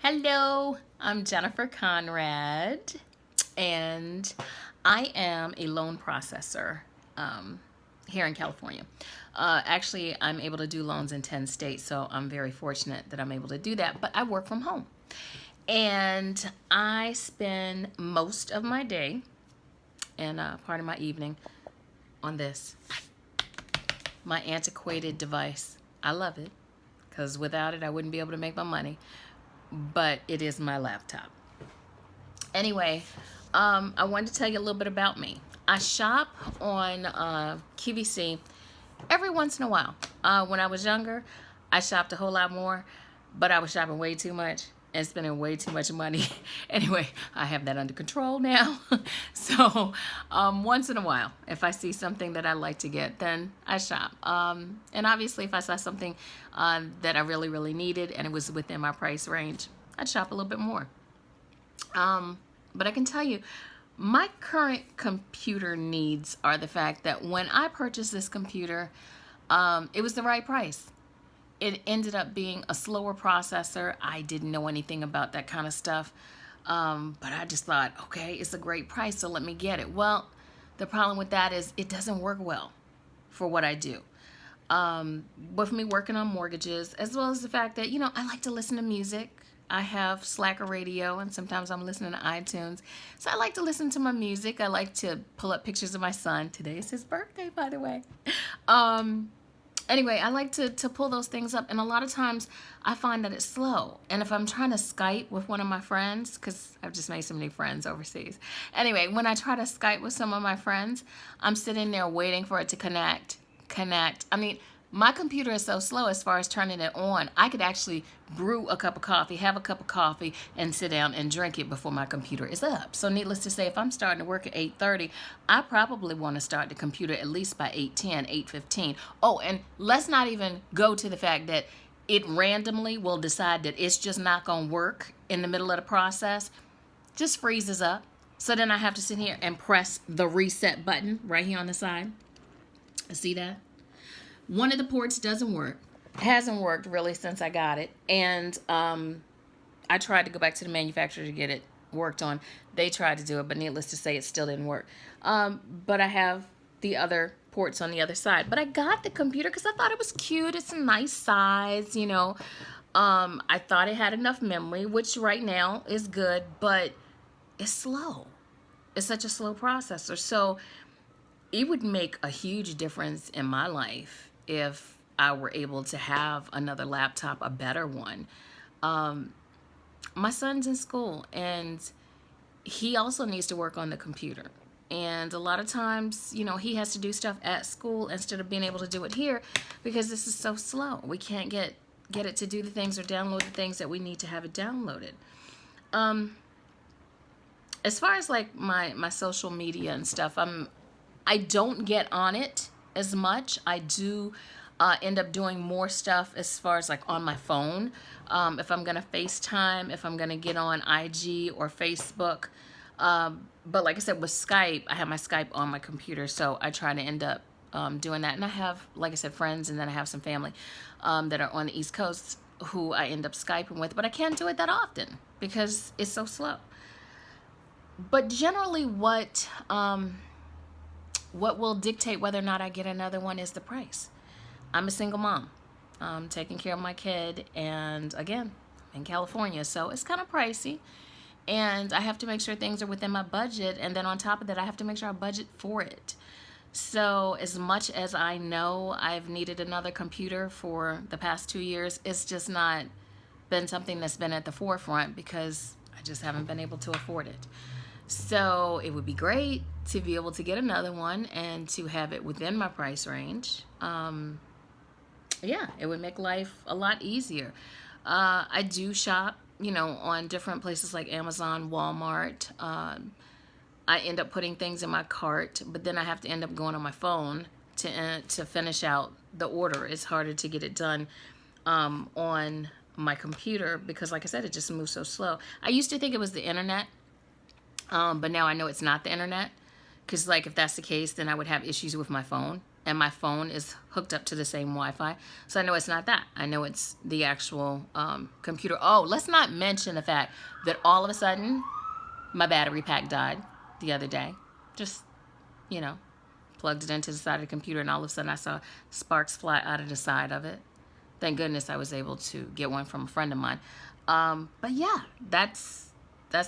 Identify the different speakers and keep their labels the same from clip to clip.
Speaker 1: Hello, I'm Jennifer Conrad, and I am a loan processor here in California. Actually, I'm able to do loans in 10 states, so I'm very fortunate that I'm able to do that, but I work from home. And I spend most of my day and part of my evening on this, my antiquated device. I love it because without it, I wouldn't be able to make my money, but it is my laptop. Anyway, I wanted to tell you a little bit about me. I shop on QVC every once in a while. When I was younger, I shopped a whole lot more, but I was shopping way too much and spending way too much money. Anyway, I have that under control now. So once in a while, if I see something that I like to get, then I shop. And obviously, if I saw something that I really, really needed and it was within my price range, I'd shop a little bit more. But I can tell you, my current computer needs are the fact that when I purchased this computer, it was the right price. It ended up being a slower processor. I didn't know anything about that kind of stuff. But I just thought, okay, it's a great price, so let me get it. Well, the problem with that is it doesn't work well for what I do. With me working on mortgages, as well as the fact that, I like to listen to music. I have Slacker radio, and sometimes I'm listening to iTunes. So I like to listen to my music. I like to pull up pictures of my son. Today is his birthday, by the way. Anyway, I like to pull those things up, and a lot of times I find that it's slow. And if I'm trying to Skype with one of my friends, because I've just made so many friends overseas. Anyway, when I try to Skype with some of my friends, I'm sitting there waiting for it to connect. I mean, my computer is so slow as far as turning it on. I could actually brew a cup of coffee, have a cup of coffee, and sit down and drink it before my computer is up. So needless to say, if I'm starting to work at 8:30, I probably want to start the computer at least by 8:10, 8:15. Oh, and let's not even go to the fact that it randomly will decide that it's just not going to work in the middle of the process. Just freezes up. So then I have to sit here and press the reset button right here on the side. See that? One of the ports doesn't work. It hasn't worked really since I got it. And I tried to go back to the manufacturer to get it worked on. They tried to do it, but needless to say, it still didn't work. But I have the other ports on the other side. But I got the computer because I thought it was cute. It's a nice size, I thought it had enough memory, which right now is good, but it's slow. It's such a slow processor. So it would make a huge difference in my life if I were able to have another laptop, a better one. My son's in school, and he also needs to work on the computer. And a lot of times, he has to do stuff at school instead of being able to do it here because this is so slow. We can't get it to do the things or download the things that we need to have it downloaded. As far as like my social media and stuff, I don't get on it as much. I do end up doing more stuff as far as like on my phone. If I'm going to FaceTime, if I'm going to get on IG or Facebook. But like I said, with Skype, I have my Skype on my computer, so I try to end up doing that. And I have, like I said, friends, and then I have some family that are on the East Coast who I end up Skyping with. But I can't do it that often because it's so slow. But generally what will dictate whether or not I get another one is the price. I'm a single mom. I'm taking care of my kid, and again, in California, so it's kind of pricey. And I have to make sure things are within my budget, and then on top of that, I have to make sure I budget for it. So as much as I know I've needed another computer for the past 2 years, it's just not been something that's been at the forefront because I just haven't been able to afford it. So it would be great to be able to get another one and to have it within my price range. Yeah, it would make life a lot easier. I do shop, on different places like Amazon, Walmart. I end up putting things in my cart, but then I have to end up going on my phone to finish out the order. It's harder to get it done on my computer because, like I said, it just moves so slow. I used to think it was the internet. But now I know it's not the internet, because like if that's the case, then I would have issues with my phone and my phone is hooked up to the same Wi-Fi. So I know it's not that. I know it's the actual computer. Oh, let's not mention the fact that all of a sudden my battery pack died the other day. Just, you know, plugged it into the side of the computer, and all of a sudden I saw sparks fly out of the side of it. Thank goodness I was able to get one from a friend of mine. But yeah, that's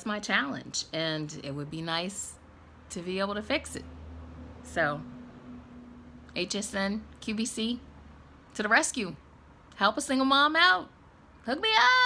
Speaker 1: my challenge, and it would be nice to be able to fix it. So HSN QBC to the rescue. Help a single mom out. Hook me up.